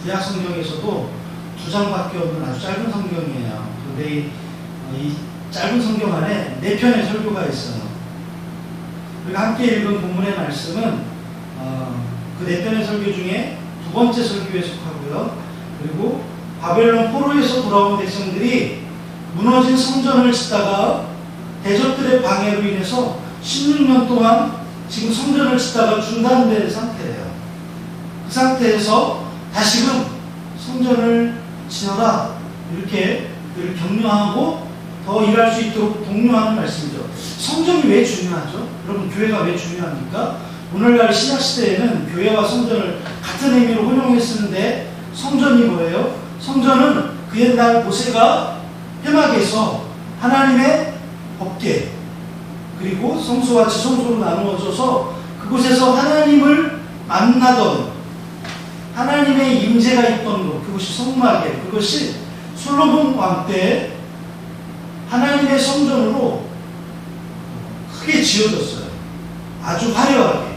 구약 성경에서도 2장밖에 없는 아주 짧은 성경이에요. 그런데 이 짧은 성경 안에 4편의 설교가 있어요. 우리가 함께 읽은 본문의 말씀은 그 4편의 설교 중에 2번째 설교에 속하고요. 그리고 바벨론 포로에서 돌아온 백성들이 무너진 성전을 짓다가 대적들의 방해로 인해서 16년 동안 지금 성전을 짓다가 중단된 상태예요. 그 상태에서 다시금 성전을 지어라 이렇게 그를 격려하고 더 일할 수 있도록 독려하는 말씀이죠. 성전이 왜 중요하죠? 여러분, 교회가 왜 중요합니까? 오늘날 신약시대에는 교회와 성전을 같은 의미로 혼용해 쓰는데, 성전이 뭐예요? 성전은 그 옛날 모세가 회막에서 하나님의 법궤 그리고 성소와 지성소로 나누어져서 그곳에서 하나님을 만나던 하나님의 임재가 있던 곳, 그것이 성막에, 그것이 솔로몬 왕 때 하나님의 성전으로 크게 지어졌어요. 아주 화려하게.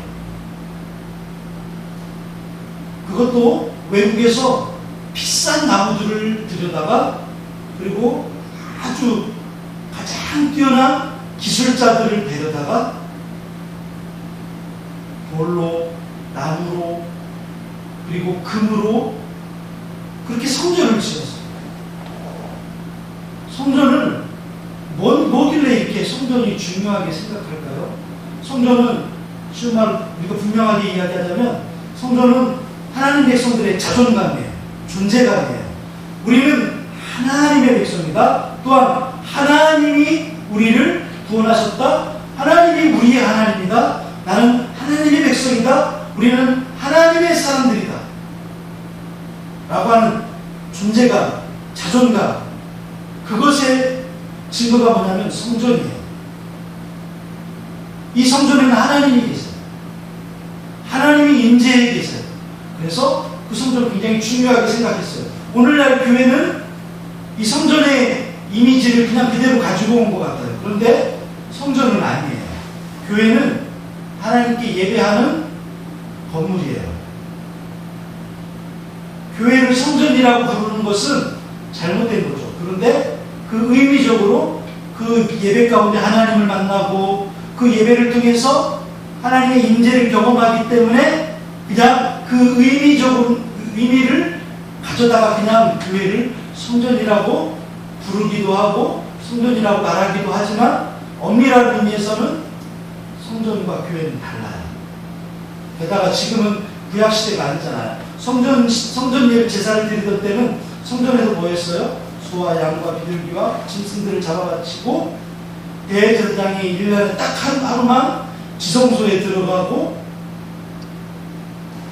그것도 외국에서 비싼 나무들을 들여다가, 그리고 아주 가장 뛰어난 기술자들을 데려다가 돌로, 나무로, 그리고 금으로 그렇게 성전을 지었어요. 성전을 뭐길래 이렇게 성전이 중요하게 생각할까요? 성전은 쉬운 말로 우리가 분명하게 이야기하자면, 성전은 하나님 백성들의 자존감이에요. 존재감이에요. 우리는 하나님의 백성이다. 또한 하나님이 우리를 구원하셨다. 하나님이 우리의 하나님이다. 나는 하나님의 백성이다. 우리는 하나님의 사람들이다. 라고 하는 존재감, 자존감, 그것의 증거가 뭐냐면 성전이에요. 이 성전에는 하나님이 계세요. 하나님이 임재해 계세요. 그래서 그 성전을 굉장히 중요하게 생각했어요. 오늘날 교회는 이 성전의 이미지를 그냥 그대로 가지고 온 것 같아요. 그런데 성전은 아니에요. 교회는 하나님께 예배하는 건물이에요. 교회를 성전이라고 부르는 것은 잘못된 거죠. 그런데 그 의미적으로 그 예배 가운데 하나님을 만나고 그 예배를 통해서 하나님의 임재를 경험하기 때문에 그냥 그 의미를 가져다가 그냥 교회를 성전이라고 부르기도 하고 성전이라고 말하기도 하지만, 엄밀한 의미에서는 성전과 교회는 달라요. 게다가 지금은 구약시대가 아니잖아요. 성전 예배 제사를 드리던 때는 성전에서 뭐 했어요? 소와 양과 비둘기와 짐승들을 잡아바치고 대제사장이 1년에 딱 하루만 지성소에 들어가고,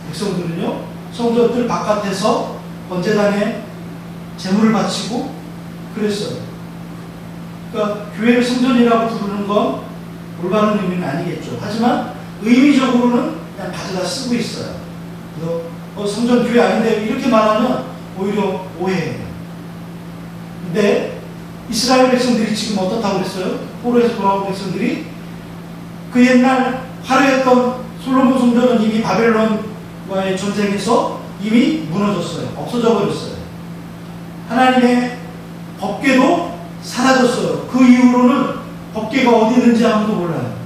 백성들은요 성전들 바깥에서 번제단에 제물을 바치고 그랬어요. 그러니까 교회를 성전이라고 부르는 건 올바른 의미는 아니겠죠. 하지만 의미적으로는 그냥 가져다 쓰고 있어요. 그래서 성전 교회 아닌데 이렇게 말하면 오히려 오해해요. 근데 이스라엘 백성들이 지금 어떻다고 그랬어요? 포로에서 돌아온 백성들이 그 옛날 화려했던 솔로몬 성전은 이미 바벨론과의 전쟁에서 이미 무너졌어요. 없어져 버렸어요. 하나님의 법궤도 사라졌어요. 그 이후로는 법궤가 어디 있는지 아무도 몰라요.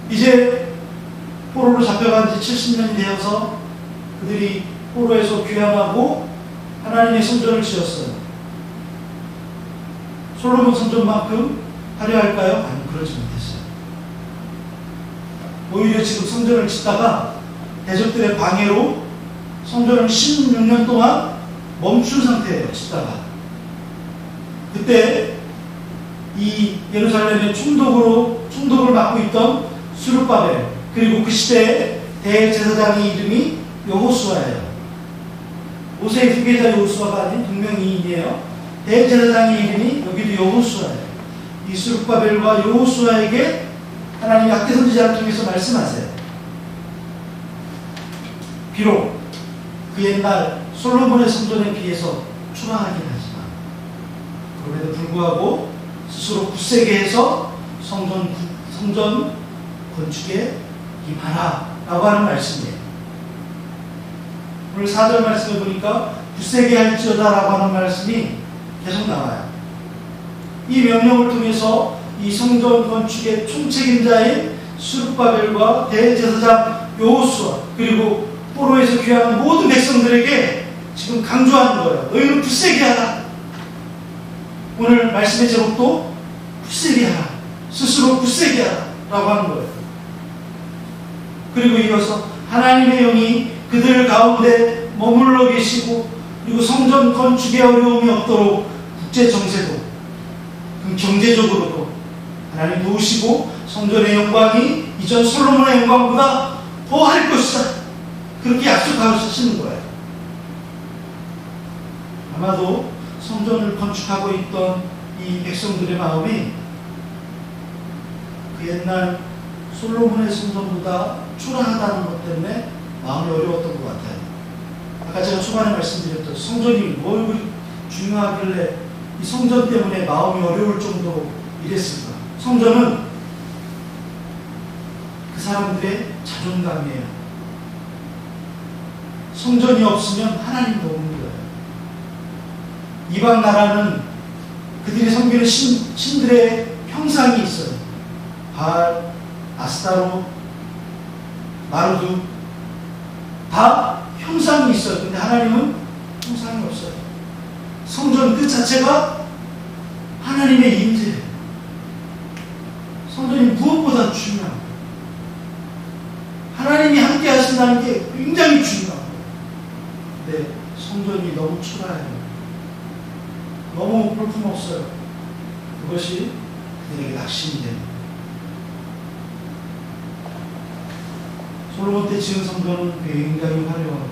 이제 포로로 잡혀간 지 70년이 되어서 그들이 포로에서 귀환하고 하나님의 성전을 지었어요. 솔로몬 성전만큼 화려할까요? 아니, 그렇지 못했어요. 오히려 지금 성전을 짓다가 대적들의 방해로 성전을 16년 동안 멈춘 상태예요. 짓다가. 그때 이 예루살렘의 총독을 맡고 있던 스룹바벨, 그리고 그 시대의 대제사장의 이름이 여호수아예요. 모세의 후계자 여호수아가 아닌 동명이인이에요. 대제사장의 이름이 여기도 여호수아예요. 이 스룹바벨과 여호수아에게 하나님이 학대 선지자를 통해서 말씀하세요. 비록 그 옛날 솔로몬의 성전에 비해서 초라하긴 하지만 그럼에도 불구하고 스스로 굳세게 해서 성전 건축에 임하라 라고 하는 말씀이에요. 오늘 4절 말씀을 보니까 굳세게 할지어다라고 하는 말씀이 계속 나와요. 이 명령을 통해서 이 성전 건축의 총책임자인 스룹바벨과 대제사장 여호수아 그리고 포로에서 귀환한 모든 백성들에게 지금 강조하는 거예요. 너희는 굳세게 하라. 오늘 말씀의 제목도 굳세게 하라. 스스로 굳세게 하라 라고 하는 거예요. 그리고 이어서 하나님의 영이 그들 가운데 머물러 계시고 그리고 성전 건축에 어려움이 없도록 국제 정세도 경제적으로도 하나님 도우시고 성전의 영광이 이전 솔로몬의 영광보다 더 할 것이다. 그렇게 약속하시는 거예요. 아마도 성전을 건축하고 있던 이 백성들의 마음이 그 옛날 솔로몬의 성전보다 초라하다는 것 때문에 마음이 어려웠던 것 같아요. 아까 제가 초반에 말씀드렸던 성전이 뭘 그리 중요하길래 이 성전 때문에 마음이 어려울 정도로 이랬을까? 성전은 그 사람들의 자존감이에요. 성전이 없으면 하나님도 없는 거예요. 이방 나라는 그들이 섬기는 신들의 형상이 있어요. 바알, 아스타로, 마르두 다 형상이 있어요. 근데 하나님은 형상이 없어요. 성전 그 자체가 하나님의 임재예요. 성전이 무엇보다 중요합니다. 하나님이 함께 하신다는 게 굉장히 중요합니다. 근데 성전이 너무 초라해요. 너무 볼품없어요. 그것이 그들에게 낙심이 됩니다. 솔로몬 때 지은 성전은 굉장히 화려하고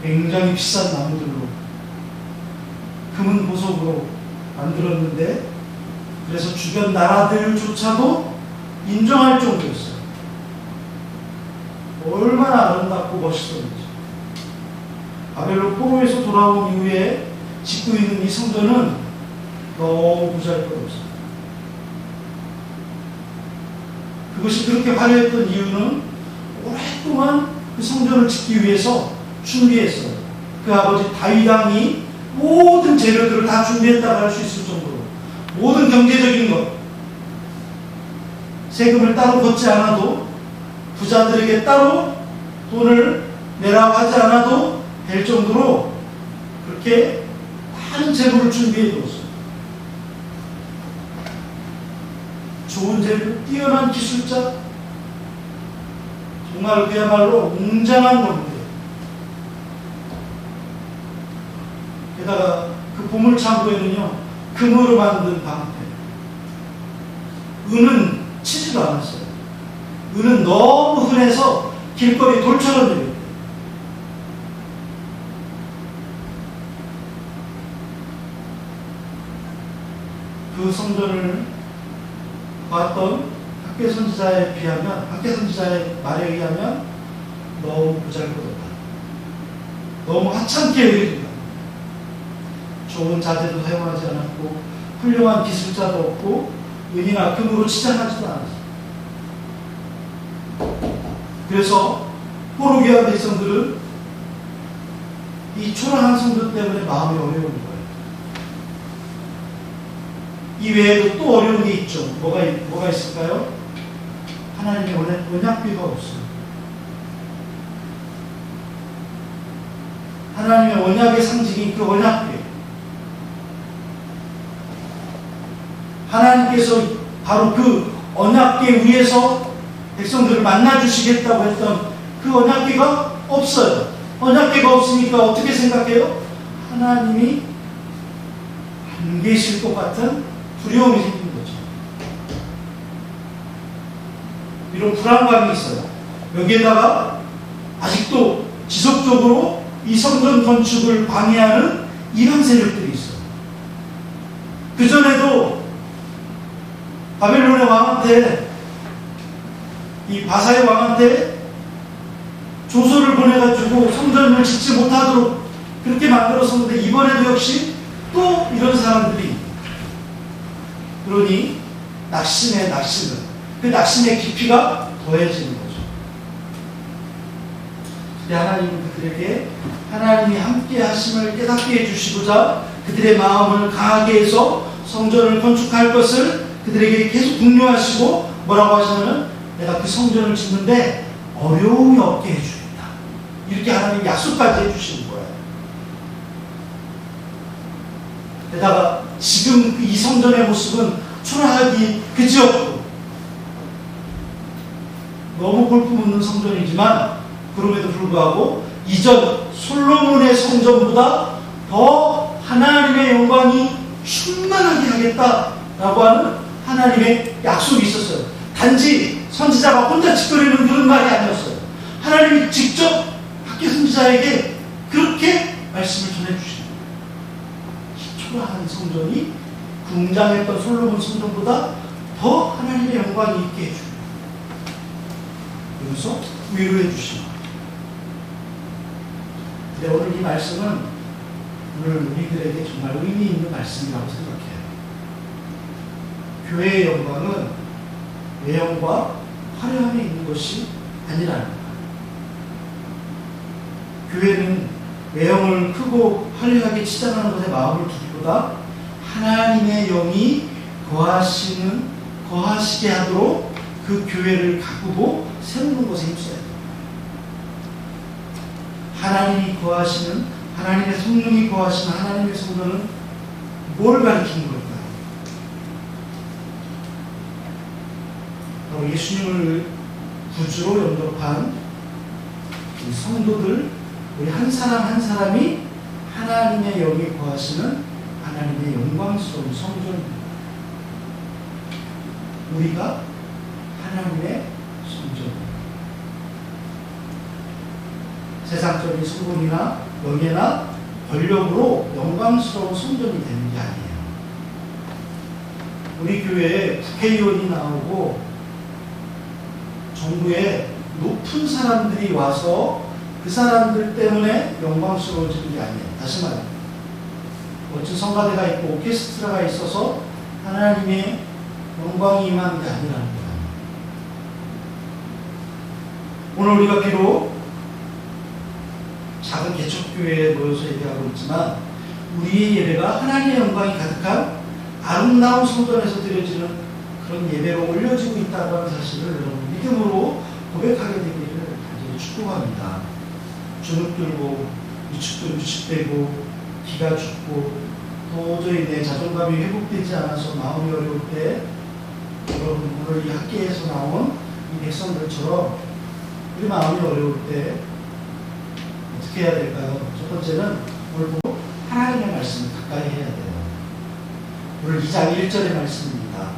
굉장히 비싼 나무들로 금은 보석으로 만들었는데 그래서 주변 나라들조차도 인정할 정도였어요. 얼마나 아름답고 멋있었는지. 바벨론 포로에서 돌아온 이후에 짓고 있는 이 성전은 너무 보잘것없어요. 그것이 그렇게 화려했던 이유는 오랫동안 그 성전을 짓기 위해서 준비했어요. 그 아버지 다윗 왕이 모든 재료들을 다 준비했다고 할 수 있을 정도로 모든 경제적인 것, 세금을 따로 걷지 않아도 부자들에게 따로 돈을 내라고 하지 않아도 될 정도로 그렇게 많은 재료를 준비해 두었어요. 좋은 재료, 뛰어난 기술자, 정말 그야말로 웅장한 건데 게다가 그 보물창고에는요 금으로 만든 방패, 은은 치지도 않았어요. 은은 너무 흔해서 길거리 돌처럼 들려요. 그 성전을 봤던 학계 선지자에 비하면, 학계 선지자의 말에 의하면 너무 보잘것없다. 너무 하찮게 여겨진다. 좋은 자재도 사용하지 않았고 훌륭한 기술자도 없고 은이나 금으로 치장하지도 않았어요. 그래서 포로기와 백성들은 이 초라한 성전 때문에 마음이 어려운 거예요. 이 외에도 또 어려운 게 있죠. 뭐가 있을까요? 하나님의 언약궤가 없어요. 하나님의 언약의 상징인 그 언약궤. 하나님께서 바로 그 언약궤 위에서 백성들을 만나주시겠다고 했던 그 언약궤가 없어요. 언약궤가 없으니까 어떻게 생각해요? 하나님이 안 계실 것 같은 두려움이 생긴 거죠. 이런 불안감이 있어요. 여기에다가 아직도 지속적으로 이 성전 건축을 방해하는 이런 세력들이 있어요. 그전에도 바벨론의 왕한테, 이 바사의 왕한테 조서를 보내가지고 성전을 짓지 못하도록 그렇게 만들었었는데 이번에도 역시 또 이런 사람들이, 그러니 낙심의 낙심은 그 낙심의 깊이가 더해지는 거죠. 그때 하나님은 그들에게 하나님이 함께 하심을 깨닫게 해주시고자 그들의 마음을 강하게 해서 성전을 건축할 것을 그들에게 계속 독려하시고 뭐라고 하시냐면 내가 그 성전을 짓는데 어려움이 없게 해주겠다. 이렇게 하나님이 약속까지 해주시는 거예요. 게다가 지금 이 성전의 모습은 초라하기 그지없고 너무 볼품없는 성전이지만 그럼에도 불구하고 이전 솔로몬의 성전보다 더 하나님의 영광이 충만하게 하겠다라고 하는 하나님의 약속이 있었어요. 단지 선지자가 혼자 짓거리는 그런 말이 아니었어요. 하나님이 직접 학개 선지자에게 그렇게 말씀을 전해주시는 거예요. 초라한 성전이 그 웅장했던 솔로몬 성전보다 더 하나님의 영광이 있게 해주고 그래서 위로해 주시는 거예요. 근데 오늘 이 말씀은 오늘 우리들에게 정말 의미 있는 말씀이라고 생각해요. 교회의 영광은 외형과 화려함에 있는 것이 아니라는 거예요. 교회는 외형을 크고 화려하게 치장하는 것에 마음을 두기보다 하나님의 영이 거하시게 하도록 그 교회를 가꾸고 세우는 것에 힘써야 돼요. 하나님이 거하시는, 하나님의 성령이 거하시는 하나님의 성전은 뭘 가리키는 걸까요? 바로 예수님을 구주로 영접한 우리 성도들, 우리 한 사람 한 사람이 하나님의 영이 거하시는 하나님의 영광스러운 성전입니다. 우리가 하나님의 성전입니다. 세상적인 수분이나 명예나 권력으로 영광스러운 성전이 되는 게 아니에요. 우리 교회에 국회의원이 나오고 정부에 높은 사람들이 와서 그 사람들 때문에 영광스러워지는 게 아니에요. 다시 말해요. 멋진 성가대가 있고 오케스트라가 있어서 하나님의 영광이 임하는 게 아니라는 거예요. 오늘 우리가 비록 작은 개척교회에 모여서 예배하고 있지만 우리의 예배가 하나님의 영광이 가득한 아름다운 성전에서 드려지는 그런 예배로 올려지고 있다고 하는 사실을 여러분 믿음으로 고백하게 되기를 간절히 축복합니다. 주눅 들고 위축되고 기가 죽고 도저히 내 자존감이 회복되지 않아서 마음이 어려울 때 여러분 오늘 이 학계에서 나온 이 백성들처럼 우리 마음이 어려울 때 어떻게 해야 될까요? 첫 번째는 오늘 보고 하나님의 말씀을 가까이 해야 돼요. 오늘 2장 1절의 말씀입니다.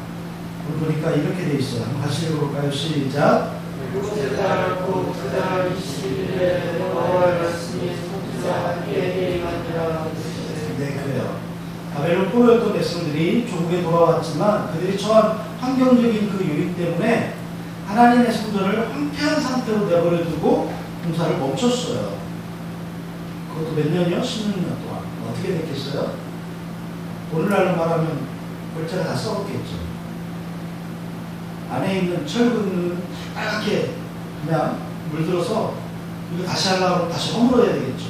오늘 보니까 이렇게 돼 있어요. 한번 같이 읽어볼까요? 시작. 그곳에 따르고 그달 20일에 여호와의 말씀이 선지자에게 임하니라. 네, 그래요. 바벨론 포로였던 백성들이 조국에 돌아왔지만 그들이 처한 환경적인 그 요인 때문에 하나님의 성전을 황폐한 상태로 내버려 두고 공사를 멈췄어요. 그것도 몇 년이요? 16년 동안. 어떻게 됐겠어요? 오늘날로 말하면 골짜가 다 썩었겠죠. 안에 있는 철근은 빨갛게 그냥 물들어서 이거 다시 하려고 하면 다시 허물어야 되겠죠.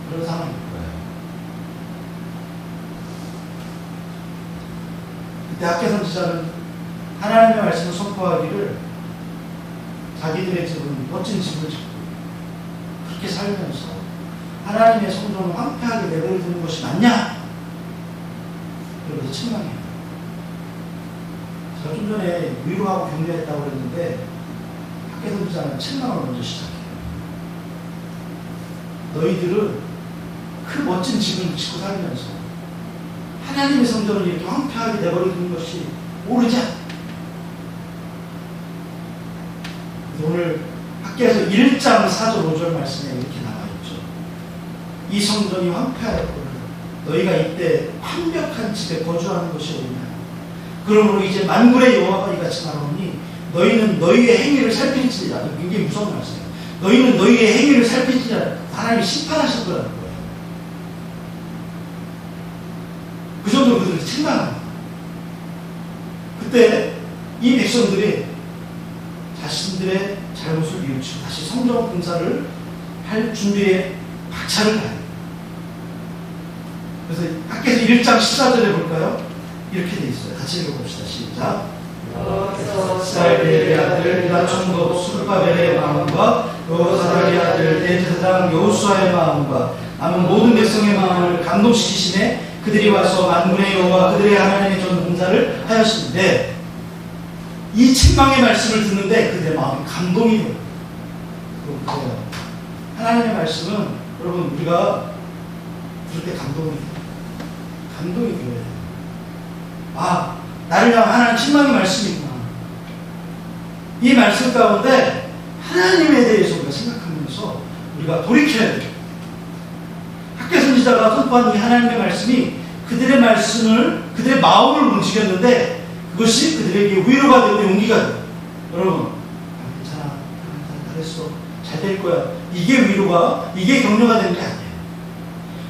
그런 상황일 거예요. 그때 학개 선지자는 하나님의 말씀을 선포하기를 자기들의 집은 멋진 집을 짓고 그렇게 살면서 하나님의 성전을 황폐하게 내버려두는 것이 맞냐? 그러면서 책망해요. 제가 좀 전에 위로하고 격려했다고 그랬는데 학개 선지자는 책망을 먼저 시작해요. 너희들은 그 멋진 집을 짓고 살면서 하나님의 성전을 이렇게 황폐하게 내버려두는 것이 옳으지 않다. 오늘 학계에서 1장 4절 5절 말씀에 이렇게 나와있죠. 이 성전이 황폐하였거늘 너희가 이때 완벽한 집에 거주하는 것이 옳으냐. 그러므로 이제 만군의 여호와가 이같이 말하노니 너희는 너희의 행위를 살필지니라. 굉장히 무서운 말씀이에요. 너희는 너희의 행위를 살필지니라. 하나님이 심판하실 거라는 거예요. 그 정도로 그들을 책망합니다. 그때 이 백성들이 잘못을 뉘우치고 다시 성전 공사를 할 준비에 박차를 가요. 그래서 밖에서 1장 14절에 볼까요? 이렇게 돼 있어요. 같이 읽어봅시다. 시작. 사일의 아들 나총독 수르바벨의 마음과 여호사닥의 아들 대제사장 여호수아의 마음과 남은 모든 백성의 마음을 감동시키시네. 그들이 와서 만군의 여호와 그들의 하나님의 전 공사를 하였는데, 이 책망의 말씀을 듣는데 그들의 마음이 감동이 돼요. 그래요. 하나님의 말씀은 여러분 우리가 들을 때 감동이 돼요. 감동이 돼요. 아, 나를 향한 하나님 책망의 말씀이구나. 이 말씀 가운데 하나님에 대해서 우리가 생각하면서 우리가 돌이켜야 돼요. 학개 선지자가 선포한 이 하나님의 말씀이 그들의 말씀을, 그들의 마음을 움직였는데 그것이 그들에게 위로가 되고 용기가 돼요. 여러분, 괜찮아, 잘했어, 잘 될 거야. 이게 위로가, 이게 격려가 되는 게 아니에요.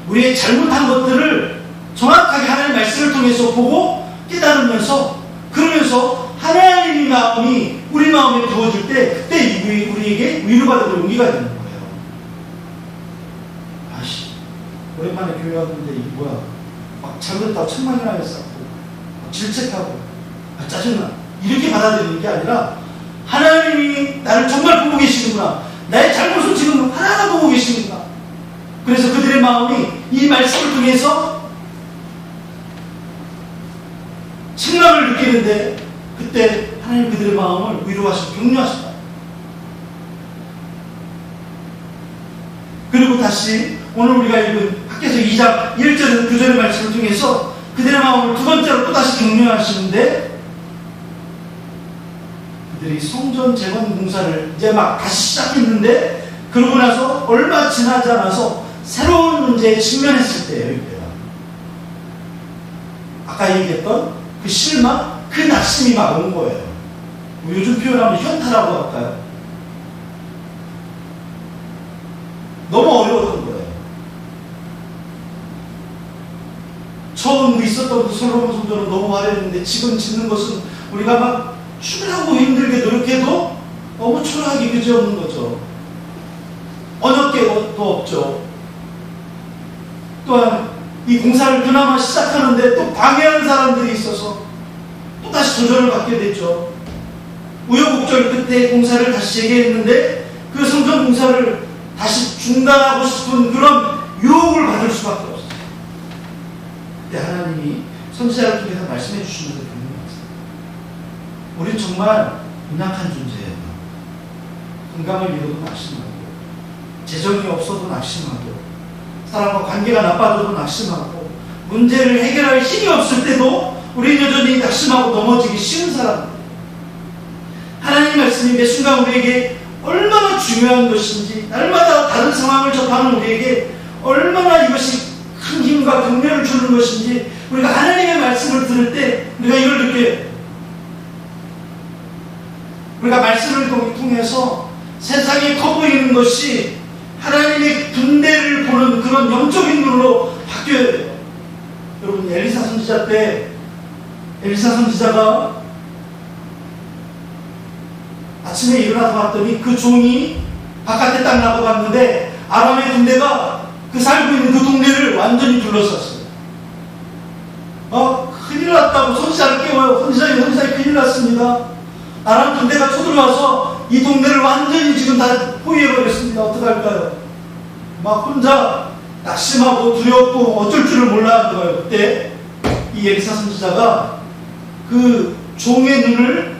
우리의 잘못한 것들을 정확하게 하나님의 말씀을 통해서 보고 깨달으면서, 그러면서 하나님의 마음이 우리 마음에 부어질 때 그때 우리에게 위로가 되고 용기가 되는 거예요. 아씨, 오랜만에 교회 왔는데 이게 뭐야, 막 잘못했다고 천만이나 쌓고 막 질책하고 짜증나, 이렇게 받아들이는 게 아니라 하나님이 나를 정말 보고 계시는구나, 나의 잘못을 지금 하나하나 보고 계시는구나. 그래서 그들의 마음이 이 말씀을 통해서 책망을 느끼는데 그때 하나님 그들의 마음을 위로하시고 격려하신다. 그리고 다시 오늘 우리가 읽은 학개서 2장 1절 9절의 말씀을 통해서 그들의 마음을 두 번째로 또다시 격려하시는데, 그들이 성전 재건 공사를 이제 막 다시 시작했는데 그러고 나서 얼마 지나지 않아서 새로운 문제에 직면했을 때예요. 이때가 아까 얘기했던 그 실망, 그 낙심이 막 온 거예요. 요즘 표현하면 현타라고 할까요? 너무 어려웠던 거예요. 처음 있었던 그 솔로몬 성전은 너무 화려했는데 지금 짓는 것은 우리가 막 추하고 힘들게 노력해도 너무 초라하게 그지없는 거죠. 언어게 또 없죠. 또한 이 공사를 그나마 시작하는데 또 방해하는 사람들이 있어서 또 다시 도전을 받게 됐죠. 우여곡절 끝에 공사를 다시 재개했는데 그 성전 공사를 다시 중단하고 싶은 그런 유혹을 받을 수밖에 없어요. 그때 하나님이 선지자를 통해서 말씀해 주시면서 격려하세요. 우린 정말 연약한 존재예요. 건강을 잃어도 낙심하고, 재정이 없어도 낙심하고, 사람과 관계가 나빠져도 낙심하고, 문제를 해결할 힘이 없을 때도 우리는 여전히 낙심하고 넘어지기 쉬운 사람들. 하나님 말씀이 매 순간 우리에게 얼마나 중요한 것인지, 날마다 다른 상황을 접하는 우리에게 얼마나 이것이 큰 힘과 격려를 주는 것인지, 우리가 하나님의 말씀을 들을 때 우리가 이걸 느껴요. 우리가 말씀을 통해서 세상이 커 보이는 것이 하나님의 군대를 보는 그런 영적인 눈으로 바뀌어야 돼요. 여러분, 엘리사 선지자 때 엘리사 선지자가 아침에 일어나서 봤더니 그 종이 바깥에 딱 나가봤는데 아람의 군대가 그 살고 있는 그 동네를 완전히 둘러쌌어요. 큰일 났다고 선지자를 깨워요. 선지자님 큰일 났습니다. 아람 군대가 쳐들어와서 이 동네를 완전히 지금 다 포위해버렸습니다. 어떡할까요? 막 혼자 낙심하고 두렵고 어쩔 줄을 몰라 하더라고요. 그때 이 엘리사 선지자가 그 종의 눈을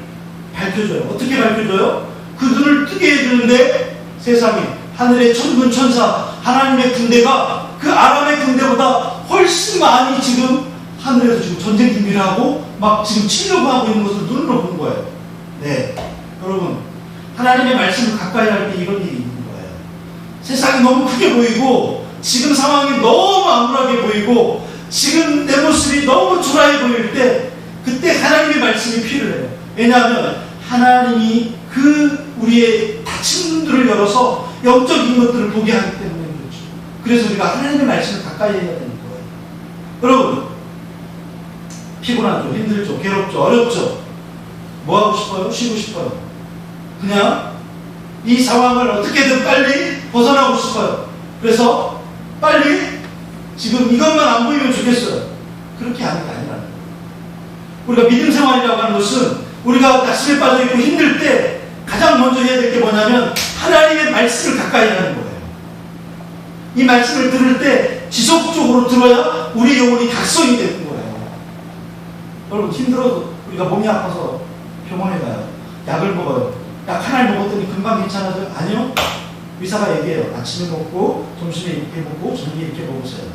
밝혀줘요. 어떻게 밝혀줘요? 그 눈을 뜨게 해주는데 세상에 하늘의 천군 천사 하나님의 군대가 그 아람의 군대보다 훨씬 많이 지금 하늘에서 지금 전쟁 준비를 하고 막 지금 치려고 하고 있는 것을 눈으로 본 거예요. 네, 여러분, 하나님의 말씀을 가까이 할 때 이런 일이 있는 거예요. 세상이 너무 크게 보이고 지금 상황이 너무 암울하게 보이고 지금 내 모습이 너무 초라해 보일 때 그때 하나님의 말씀이 필요해요. 왜냐하면 하나님이 그 우리의 닫힌 눈들을 열어서 영적인 것들을 보게 하기 때문에 그렇죠. 그래서 우리가 하나님의 말씀을 가까이 해야 되는 거예요. 여러분, 피곤하죠, 힘들죠, 괴롭죠, 어렵죠. 뭐 하고 싶어요? 쉬고 싶어요. 그냥 이 상황을 어떻게든 빨리 벗어나고 싶어요. 그래서 빨리 지금 이것만 안 보이면 좋겠어요. 그렇게 하는 게 아니라는 거예요. 우리가 믿음 생활이라고 하는 것은 우리가 낙심에 빠져있고 힘들 때 가장 먼저 해야 될 게 뭐냐면 하나님의 말씀을 가까이 하는 거예요. 이 말씀을 들을 때 지속적으로 들어야 우리 영혼이 각성이 되는 거예요. 여러분, 힘들어도 우리가 몸이 아파서 병원에 가요. 약을 먹어요. 약 하나를 먹었더니 금방 괜찮아져요? 아니요. 의사가 얘기해요. 아침에 먹고 점심에 이렇게 먹고 저녁에 이렇게 먹으세요.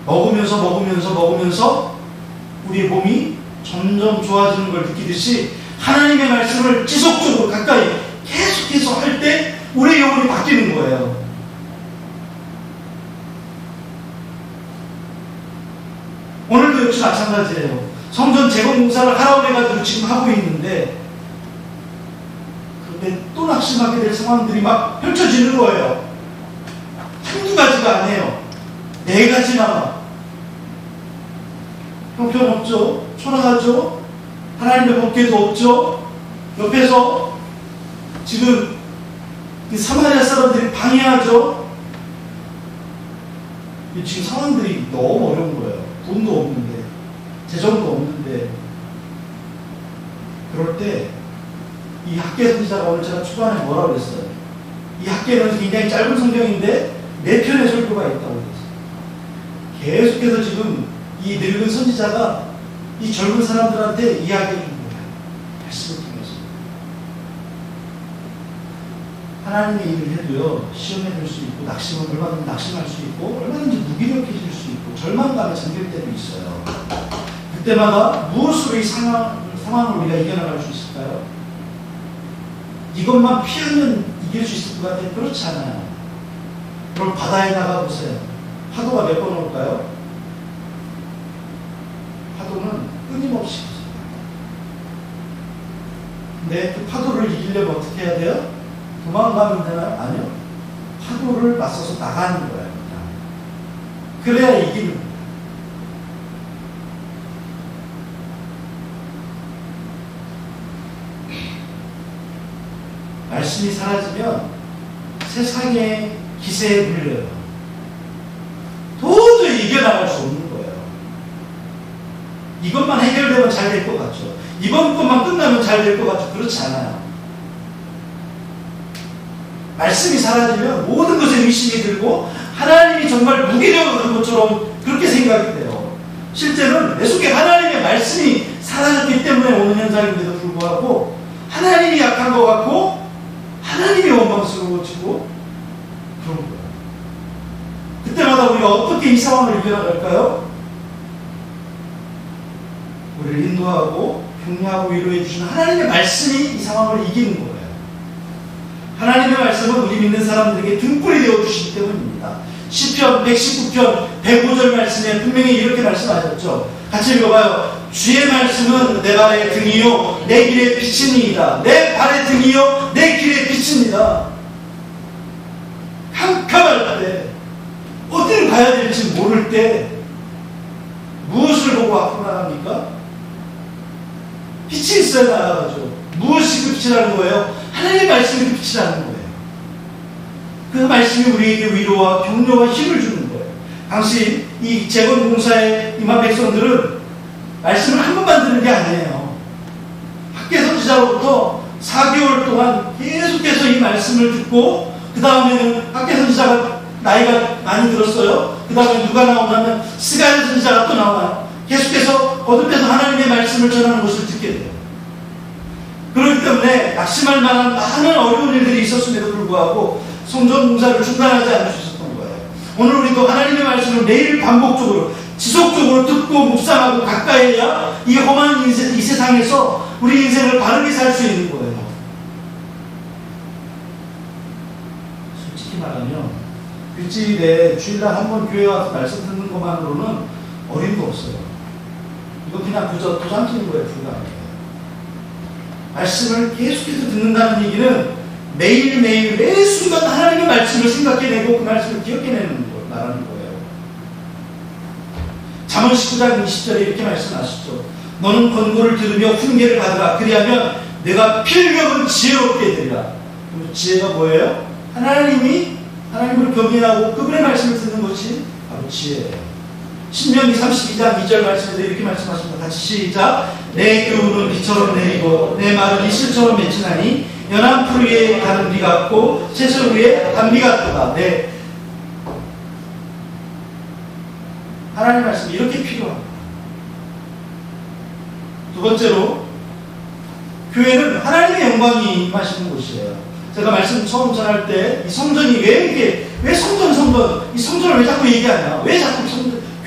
먹으면서 우리의 몸이 점점 좋아지는 걸 느끼듯이 하나님의 말씀을 지속적으로 가까이 계속해서 할 때 우리의 영혼이 바뀌는 거예요. 오늘도 역시 마찬가지예요. 성전 재건 공사를 하라고 해가지고 지금 하고 있는데 그런데 또 낙심하게 될 상황들이 막 펼쳐지는 거예요. 한두 가지가 아니에요. 4가지나 형편없죠. 초라하죠. 하나님의 법궤도 없죠. 옆에서 지금 이 사마리아 사람들이 방해하죠. 지금 상황들이 너무 어려운 거예요. 돈도 없는데, 재정도 없는데. 그럴 때 이 학계 선지자가 오늘 제가 초반에 뭐라고 그랬어요? 이 학계는 굉장히 짧은 성경인데 4편의 설교가 있다고 그랬어요. 계속해서 지금 이 늙은 선지자가 이 젊은 사람들한테 이야기해 준 거예요. 말씀을 통해서. 하나님의 일을 해도요, 시험에 들 수 있고, 낙심은 얼마든지 낙심할 수 있고, 얼마든지 무기력해질 수 있고, 절망감에 잠길 때도 있어요. 그때마다 무엇으로 이 상황을 우리가 이겨나갈 수 있을까요? 이것만 피하면 이길 수 있을 것 같아요. 그렇지 않아요. 그럼 바다에 나가보세요. 파도가 몇 번 올까요? 파도는 끊임없이 있어요. 근데 그 파도를 이기려면 어떻게 해야 돼요? 도망가면 되나요? 아니요. 파도를 맞서서 나가는 거예요. 그래야 이기는 거예요. 말씀이 사라지면 세상의 기세에 물려요. 도저히 이겨나갈 수 없는 거예요. 이것만 해결되면 잘 될 것 같죠. 이번 것만 끝나면 잘 될 것 같죠. 그렇지 않아요. 말씀이 사라지면 모든 것에 의심이 들고 하나님이 정말 무기력을 한 것처럼 그렇게 생각이 돼요. 실제는 내 속에 하나님의 말씀이 사라졌기 때문에 오는 현상인데도 불구하고 하나님이 약한 것 같고 하나님이 원망스러워지고 그런 거예요. 그때마다 우리가 어떻게 이 상황을 이겨나갈까요? 우리를 인도하고 격려하고 위로해 주시는 하나님의 말씀이 이 상황을 이기는 거예요. 하나님의 말씀은 우리 믿는 사람들에게 등불이 되어주시기 때문입니다. 시편 119편 105절 말씀에 분명히 이렇게 말씀하셨죠. 같이 읽어봐요. 주의 말씀은 내 발의 등이요 내 길의 빛이니이다. 내 발의 등이요 내 길의 빛입니다. 캄캄할 때, 어디를 가야 될지 모를 때 무엇을 보고 앞으로 나갑니까? 빛이 있어야 나아가죠. 무엇이 그 빛이라는 거예요? 하나님의 말씀이 그 빛이라는 거예요. 그 말씀이 우리에게 위로와 격려와 힘을 주는 거예요. 당시 이 재건 공사에 임한 백성들은 말씀을 한 번만 듣는 게 아니에요. 학계 선지자로부터 4개월 동안 계속해서 이 말씀을 듣고 그 다음에는 학계 선지자가 나이가 많이 들었어요. 그 다음에 누가 나오냐면 스가랴 선지자가 또 나와요. 계속해서 거듭해서 하나님의 말씀을 전하는 것을 듣게 돼요. 그렇기 때문에 낙심할 만한 많은 어려운 일들이 있었음에도 불구하고 성전 공사를 중단하지 않을 수 있었던 거예요. 오늘 우리도 하나님의 말씀을 매일 반복적으로 지속적으로 듣고 묵상하고 가까이 해야 이 험한 인생, 이 세상에서 우리 인생을 바르게 살 수 있는 거예요. 솔직히 말하면 일주일에 주일날 한 번 교회 와서 말씀 듣는 것만으로는 어림도 없어요. 이거 그냥 그저 도장치는 거예요. 불가능해요. 말씀을 계속해서 듣는다는 얘기는 매일매일 매 순간 하나님의 말씀을 생각해내고 그 말씀을 기억해내는 거 말하는 거예요. 잠언 19장 20절에 이렇게 말씀하시죠. 너는 권고를 들으며 훈계를 받으라. 그리하면 내가 필경은 지혜롭게 되리라. 그럼 지혜가 뭐예요? 하나님을 경외하고 그분의 말씀을 듣는 것이 바로 지혜예요. 신명기 32장 2절 말씀에서 이렇게 말씀하십니다. 같이 시작. 내 교훈은 비처럼 내리고 내 말은 이슬처럼 맺히나니 연한 풀 위에 가는 비 같고 채소 위에 단비 같도다. 네. 하나님 말씀이 이렇게 필요합니다. 두 번째로 교회는 하나님의 영광이 임하시는 곳이에요. 제가 말씀 처음 전할 때 이 성전이 왜 성전 이 성전을 왜 자꾸 얘기하냐, 왜 자꾸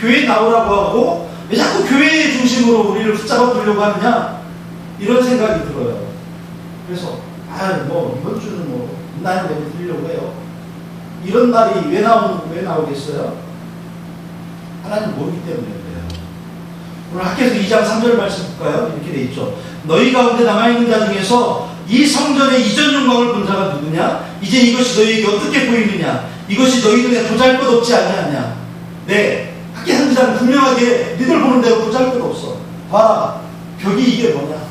교회에 나오라고 하고 왜 자꾸 교회의 중심으로 우리를 붙잡아 보려고 하느냐, 이런 생각이 들어요. 그래서 이번 주는 나는 내가 드리려고 해요. 이런 말이 왜 나오겠어요? 하나님 모르기 때문에 그래요. 오늘 학교에서 2장 3절 말씀 볼까요? 이렇게 돼 있죠. 너희 가운데 남아있는 자 중에서 이 성전의 이전 영광을 본 자가 누구냐? 이제 이것이 너희에게 어떻게 보이느냐? 이것이 너희 눈에 보잘것없지 아니하냐? 네, 학교 한자는 분명하게 너희들 보는 대로 보잘것없어. 봐라, 벽이 이게 뭐냐?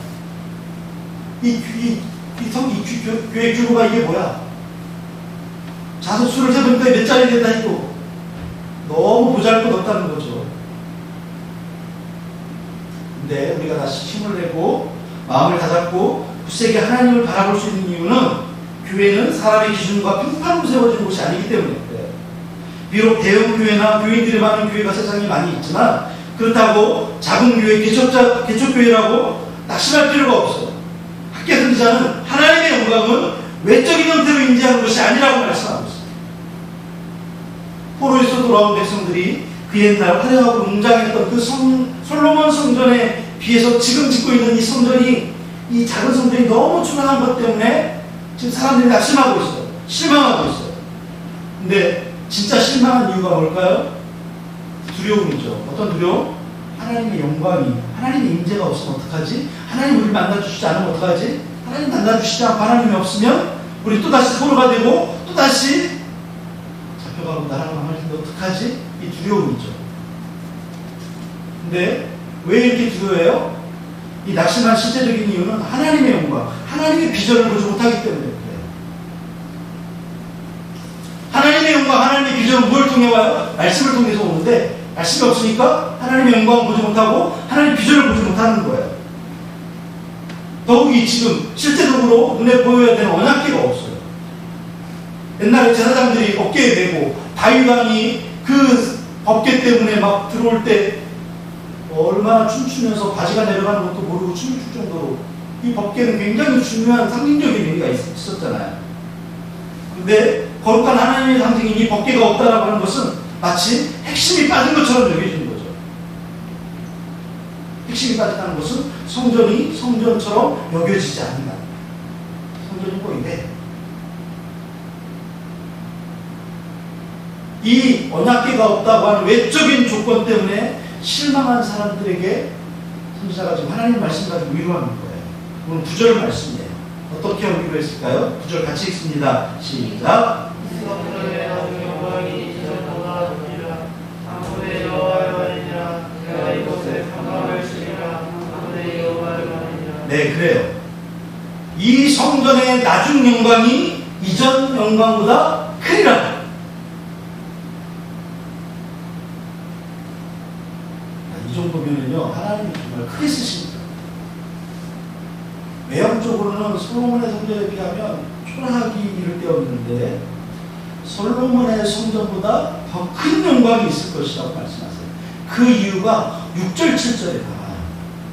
교회 규모가 이게 뭐야? 자석수를 세보니까 몇 자리 된다 했고 너무 보잘것없다는 거죠. 근데 우리가 다시 힘을 내고 마음을 다잡고 굳세게 하나님을 바라볼 수 있는 이유는 교회는 사람의 기준과 평판으로 세워진 곳이 아니기 때문에 그래요. 비록 대형 교회나 교인들이 많은 교회가 세상에 많이 있지만 그렇다고 작은 교회, 개척교회라고 낙심할 필요가 없어요. 학계 선지자는 하나님의 영광은 외적인 형태로 인지하는 것이 아니라고 말씀하고 있습니다. 포로에서 돌아온 백성들이 그 옛날 화려하고 웅장했던 그 솔로몬 성전에 비해서 지금 짓고 있는 이 성전이, 이 작은 성전이 너무 초라한 것 때문에 지금 사람들이 낙심하고 있어요. 실망하고 있어요. 근데 진짜 실망한 이유가 뭘까요? 두려움이죠. 어떤 두려움? 하나님의 영광이, 하나님의 임재가 없으면 어떡하지? 하나님 우리를 만나주시지 않으면 어떡하지? 하나님 만나주시지 않고 하나님이 없으면 우리 또다시 포로가 되고 또다시 잡혀가고 나라가 망할 텐데 어떡하지? 이 두려움이죠. 근데 왜 이렇게 두려워해요? 이 낙심한 실제적인 이유는 하나님의 영광, 하나님의 비전을 보지 못하기 때문에 그래요. 하나님의 영광, 하나님의 비전은 뭘 통해 와요? 말씀을 통해서 오는데 말씀이 없으니까 하나님의 영광을 보지 못하고 하나님의 비전을 보지 못하는 거예요. 더욱이 지금 실제적으로 눈에 보여야 되는 언약궤가 없어요. 옛날에 제사장들이 어깨에 메고 다윗왕이 그 법궤 때문에 막 들어올 때 얼마나 춤추면서 바지가 내려가는 것도 모르고 춤을 출 정도로 이 법궤는 굉장히 중요한 상징적인 의미가 있었잖아요. 근데 거룩한 하나님의 상징인 이 법궤가 없다라고 하는 것은 마치 핵심이 빠진 것처럼 여겨지는 거죠. 핵심이 빠졌다는 것은 성전이 성전처럼 여겨지지 않는다. 성전이 보이는데 이 언약궤가 없다고 하는 외적인 조건 때문에 실망한 사람들에게 선지자가 지금 하나님 말씀 가지고 위로하는 거예요. 오늘 9절 말씀이에요. 어떻게 위로했을까요? 9절 같이 읽습니다. 시작. 네, 그래요. 이 성전의 나중 영광이 이전 영광보다 크리라. 이 정도면요, 하나님이 정말 크게 쓰십니다. 외형적으로는 솔로몬의 성전에 비하면 초라하기 이를 데 없는데 솔로몬의 성전보다 더 큰 영광이 있을 것이라고 말씀하세요. 그 이유가 6절, 7절에 나와요.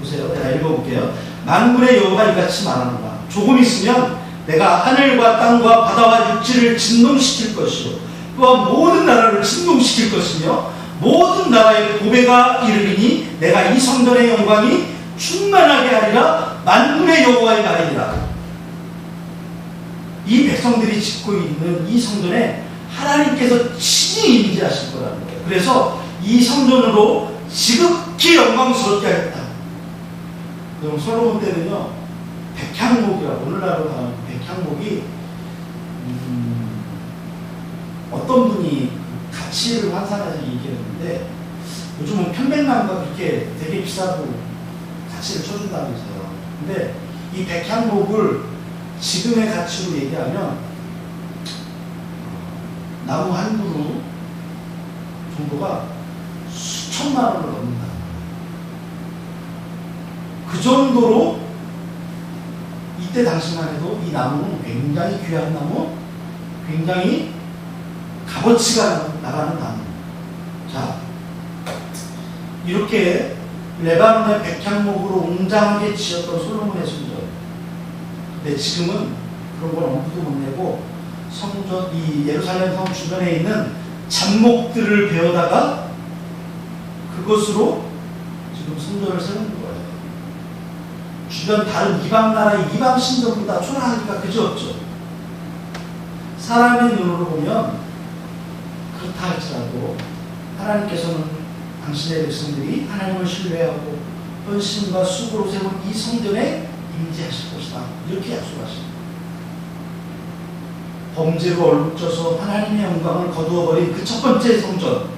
보세요. 내가 읽어볼게요. 만군의 여호와가 이같이 말하노라. 조금 있으면 내가 하늘과 땅과 바다와 육지를 진동시킬 것이요 또한 모든 나라를 진동시킬 것이며 모든 나라의 고배가 이르리니 내가 이 성전의 영광이 충만하게 하리라. 만군의 여호와의 말이니라. 이 백성들이 짓고 있는 이 성전에 하나님께서 친히 임재하실 거라는 거예요. 그래서 이 성전으로 지극히 영광스럽게 하겠다. 그럼 솔로몬 때는요, 백향목이라고, 오늘날로 하는 백향목이 어떤 분이 가치를 환산해서 얘기했는데 요즘은 편백나무가 그렇게 되게 비싸고 가치를 쳐준다면서요. 근데 이 백향목을 지금의 가치로 얘기하면 나무 한 그루 정도가 수천만 원을 넘는다. 그 정도로 이때 당시만 해도 이 나무는 굉장히 귀한 나무, 굉장히 값어치가 나가는 나무. 자, 이렇게 레바논의 백향목으로 웅장하게 지었던 솔로몬의 성전. 근데 지금은 그런 걸 엄두도 못 내고 성전, 이 예루살렘 성 주변에 있는 잡목들을 베어다가 그것으로 지금 성전을 세우는 거예요. 주변 다른 이방 나라의 이방 신전보다 초라하기가 그지없죠. 사람의 눈으로 보면 그렇다 할지라도 하나님께서는 당신의 백성들이 하나님을 신뢰하고 헌신과 수고로 세운 이 성전에 임재하실 것이다. 이렇게 약속하십니다. 범죄로 얼룩져서 하나님의 영광을 거두어버린 그 첫 번째 성전,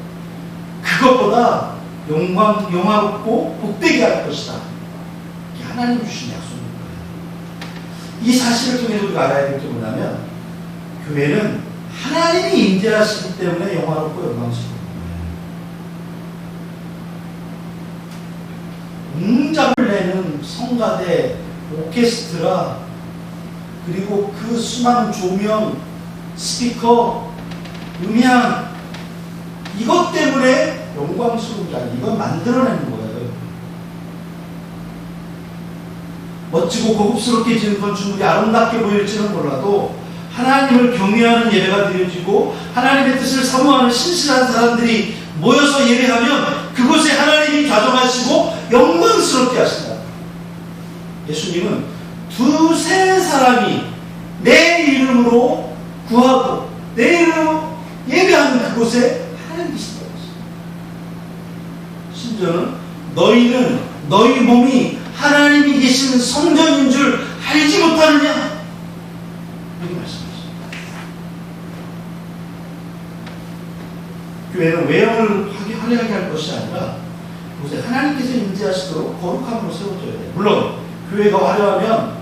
그것보다 영화롭고 복되게 할 것이다. 이게 하나님 주신 약속인 거예요. 이 사실을 통해서 우리가 알아야 될 게 뭐냐면 교회는 하나님이 임재하시기 때문에 영화롭고 영광스러운 거예요. 웅장을 내는 성가대, 오케스트라, 그리고 그 수많은 조명, 스피커, 음향, 이것 때문에 영광스러운 게 아니에요. 이건 만들어내는 거예요. 멋지고 고급스럽게 지은 건축물이 아름답게 보일지는 몰라도 하나님을 경외하는 예배가 드려지고 하나님의 뜻을 사모하는 신실한 사람들이 모여서 예배하면 그곳에 하나님이 좌정하시고 영광스럽게 하신다. 예수님은 두세 사람이 내 이름으로 구하고 내 이름으로 예배하는 그곳에 하나님 계신다고 했습니다. 심지어는 너희는 너희 몸이 하나님이 계신 성전인 줄 알지 못하느냐? 이렇게 말씀하십니다. 교회는 외형을 화려하게 할 것이 아니라 그곳에 하나님께서 임재하시도록 거룩함으로 세워져야 돼요. 물론 교회가 화려하면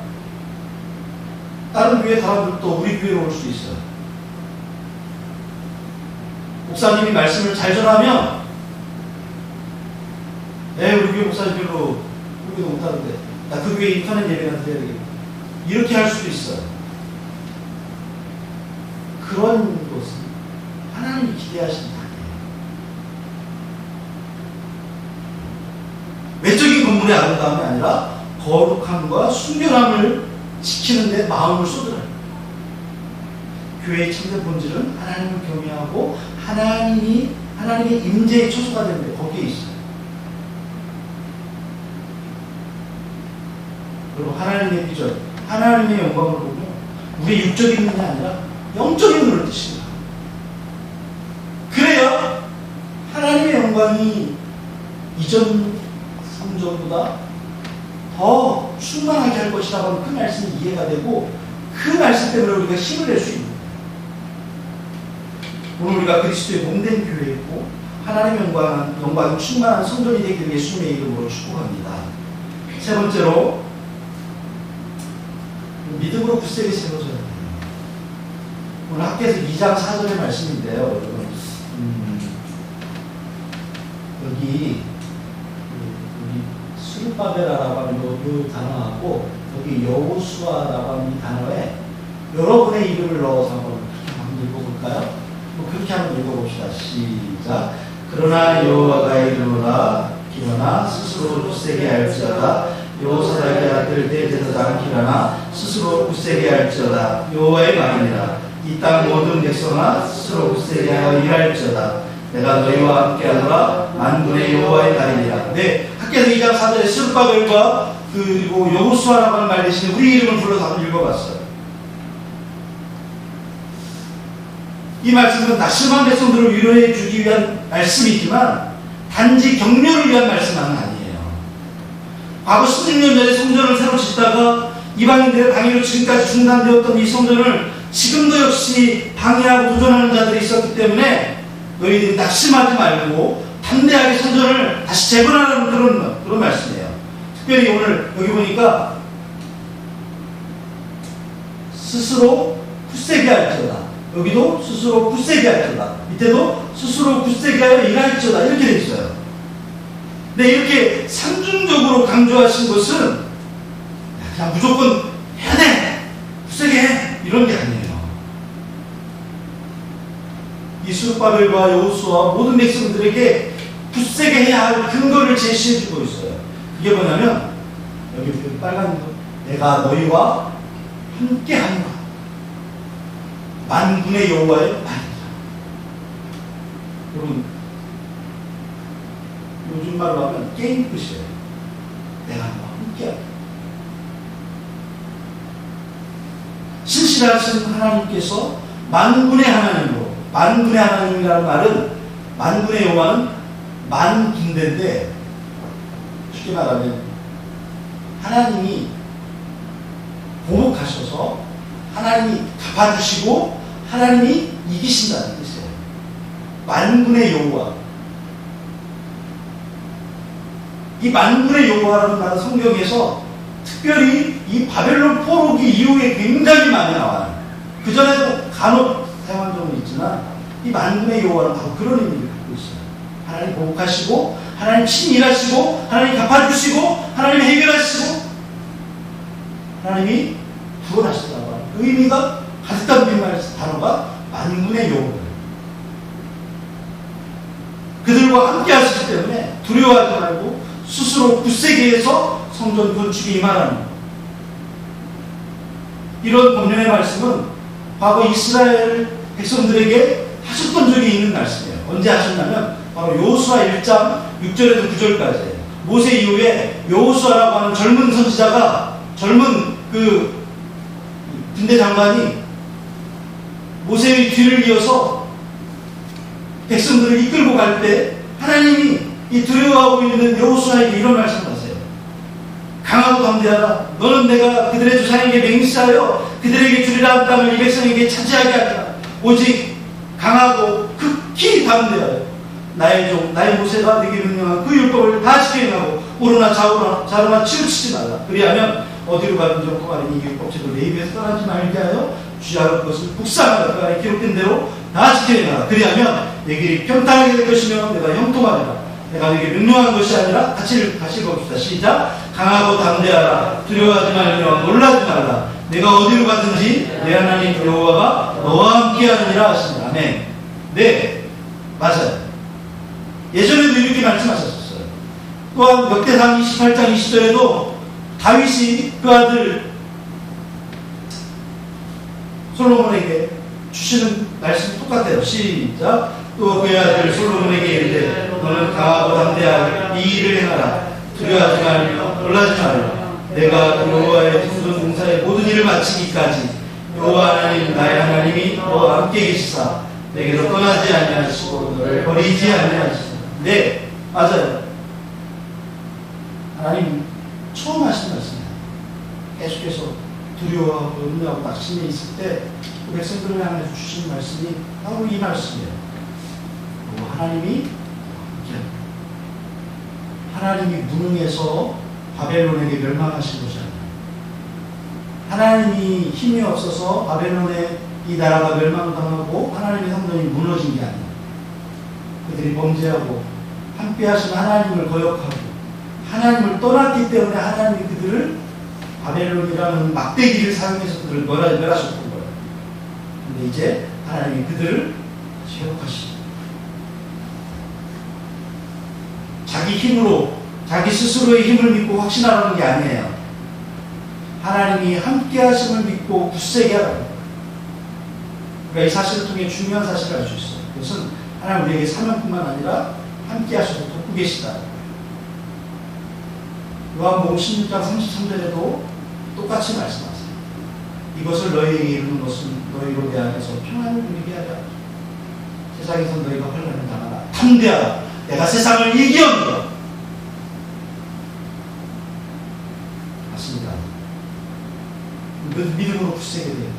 다른 교회 사람들도 우리 교회로 올 수 있어요. 목사님이 말씀을 잘 전하면 우리 교회 목사님 별로 우리도 못하는데 나 그 교회 인터넷 예배나 드려야 되겠다. 이렇게 할 수도 있어요. 그런 것은 하나님이 기대하시는 단계예요. 외적인 건물의 아름다움이 아니라 거룩함과 순결함을 지키는 데 마음을 쏟으라. 교회의 참된 본질은 하나님을 경외하고 하나님의 임재의 처소가 되는데 거기에 있어요. 그리고 하나님의 비전, 하나님의 영광을 보면 우리의 육적인 눈이 아니라 영적인 눈을 뜨십니다. 그래야 하나님의 영광이 이전 성전보다 더 충만하게 할 것이라고 하는 그 말씀이 이해가 되고 그 말씀 때문에 우리가 힘을 낼 수 있는 거예요. 오늘 우리가 그리스도의 몸된 교회이고 하나님의 영광이 충만한 성전이 되기를 예수님의 이름으로 축복합니다. 세 번째로 믿음으로 굳세게 세워져야 돼요. 오늘 학교에서 2장 4절의 말씀인데요. 여러분 여기 스룹바벨이라고 하는 이 단어하고 여기 여호수아라고 하는 이 단어에 여러분의 이름을 넣어서 한번 읽어볼까요? 그렇게 한번 읽어봅시다. 시작. 그러나 여호와가 이르노라 기러나 스스로 굳세게 할지어다. 여호사닥의 아들 대제사장 기러나 스스로 굳세게 할지어다. 여호와의 말이니라. 이 땅 모든 백성아 스스로 굳세게 하여 일할지어다. 내가 너희와 함께하노라. 만군의 여호와의 날이니라. 네, 학교에서 2장 4절에 스룹바벨과 그리고 여호수아라고 하는 말 대신에 우리 이름을 불러서 한번 읽어봤어요. 이 말씀은 낙심한 백성들을 위로해 주기 위한 말씀이지만 단지 격려를 위한 말씀은 아니에요. 과거 16년 전에 성전을 새로 짓다가 이방인들의 방해로 지금까지 중단되었던 이 성전을 지금도 역시 방해하고 도전하는 자들이 있었기 때문에 너희들이 낙심하지 말고 담대하게 성전을 다시 재건하라는 그런 말씀이에요. 특별히 오늘 여기 보니까 스스로 굳세게 할지어다. 여기도 스스로 굳세게 할지어다. 밑에도 스스로 굳세게 하여 일할지어다. 이렇게 되어 있어요. 근데 이렇게 상중적으로 강조하신 것은 그냥 무조건 해야 돼! 굳세게 해! 이런 게 아니에요. 이 스룹바벨과 여호수아 모든 백성들에게 굳세게 해야 할 근거를 제시해 주고 있어요. 그게 뭐냐면 여기 그 빨간 거, 내가 너희와 함께 하노라. 만군의 여호와의 말이다. 여러분, 요즘 말로 하면 게임 끝이에요. 내가 너와 함께 하겠다. 신실하신 하나님께서 만군의 하나님으로, 만군의 하나님이라는 말은, 만군의 여호와는 만군대인데, 쉽게 말하면 하나님이 보복하셔서 하나님이 갚아주시고 하나님이 이기신다는 뜻이에요. 만군의 여호와. 이 만군의 여호와라는 말은 성경에서 특별히 이 바벨론 포로기 이후에 굉장히 많이 나와요. 그전에도 간혹 사용한 적은 있지만 이 만군의 여호와는 바로 그런 의미를 갖고 있어요. 하나님 보복하시고 하나님 친히 일하시고 하나님 갚아주시고 하나님 해결하시고 하나님이 구원하시다고 하는 그 의미가 가득 담긴 단어가 만군의 여호와예요. 그들과 함께 하시기 때문에 두려워하지 말고 스스로 굳세게 해서 성전 건축에 임하라는 것. 이런 본문의 말씀은 과거 이스라엘 백성들에게 하셨던 적이 있는 말씀이에요. 언제 하셨냐면 바로 여호수아 1장 6절에서 9절까지예요. 모세 이후에 여호수아라고 하는 젊은 선지자가, 젊은 그 군대 장관이 모세의 뒤를 이어서 백성들을 이끌고 갈 때 하나님이 이 두려워하고 있는 여호수아에게 이런 말씀을 하세요. 강하고 담대하라. 너는 내가 그들의 조상에게 맹세하여 그들에게 주리라 한 땅을 이 백성에게 차지하게 하리라. 오직 강하고 극히 담대하여 나의 종 나의 모세가 네게 명령한 그 율법을 다 지켜 행하고 오르나 좌로나 치우치지 말라. 그리하면 어디로 가든지 그 안에 이 율법책을 내 입에서 떠나지 말게 하여 주야할 것을 묵상하라. 그 안에 기록된 대로 다 지켜 행하라. 그리하면 내 길이 평탄하게 될 것이며 내가 형통하리라. 내가 네게 명령한 것이 아니라 같이 읽어봅시다. 시작. 강하고 담대하라. 두려워하지 말며 놀라지 말라. 내가 어디로 가든지 내 하나님 여호와가 너와 함께하느니라 하십니다. 아멘. 네, 맞아요. 예전에도 이렇게 말씀하셨었어요. 또한 역대상 28장 20절에도 다윗이 그 아들 솔로몬에게 주시는 말씀이 똑같아요. 시작. 또 그의 아들 솔로몬에게 이르되 너는 강하고 담대하게 이 일을 행하라. 두려워하지 말며 놀라지 말라. 내가 여호와의 성전 공사의 모든 일을 마치기까지 여호와 하나님 나의 하나님이 너와 함께 계시사 내게로 떠나지 아니하시고 너를 버리지 아니하시고. 네, 맞아요. 하나님 처음 하신 말씀이에요. 계속해서 두려워하고 염려하고 낙심해 있을 때 그 백성들을 향해 주신 말씀이 바로 이 말씀이에요. 하나님이 무능해서 바벨론에게 멸망하신 것이 아니라 하나님이 힘이 없어서 바벨론의 이 나라가 멸망당하고 하나님의 성전이 무너진 게 아니라 그들이 범죄하고 함께하신 하나님을 거역하고 하나님을 떠났기 때문에 하나님이 그들을 바벨론이라는 막대기를 사용해서 그들을 멸하셨던 거예요. 근데 이제 하나님이 그들을 회복하시죠. 자기 힘으로, 자기 스스로의 힘을 믿고 확신하라는 게 아니에요. 하나님이 함께 하심을 믿고 굳세게 하라고. 그러니까 이 사실을 통해 중요한 사실을 알 수 있어요. 그것은 하나님 우리에게 사명뿐만 아니라 함께 하셔서 돕고 계시다. 요한복음 16장 33절에도 똑같이 말씀하세요. 이것을 너희에게 이루는 것은 너희로 내 안에서 평안을 누리게 하라. 세상에서 너희가 환난을 당하라. 담대하라. 내가 세상을 이기었노라. 맞습니다. 믿음으로 굳세게 돼요.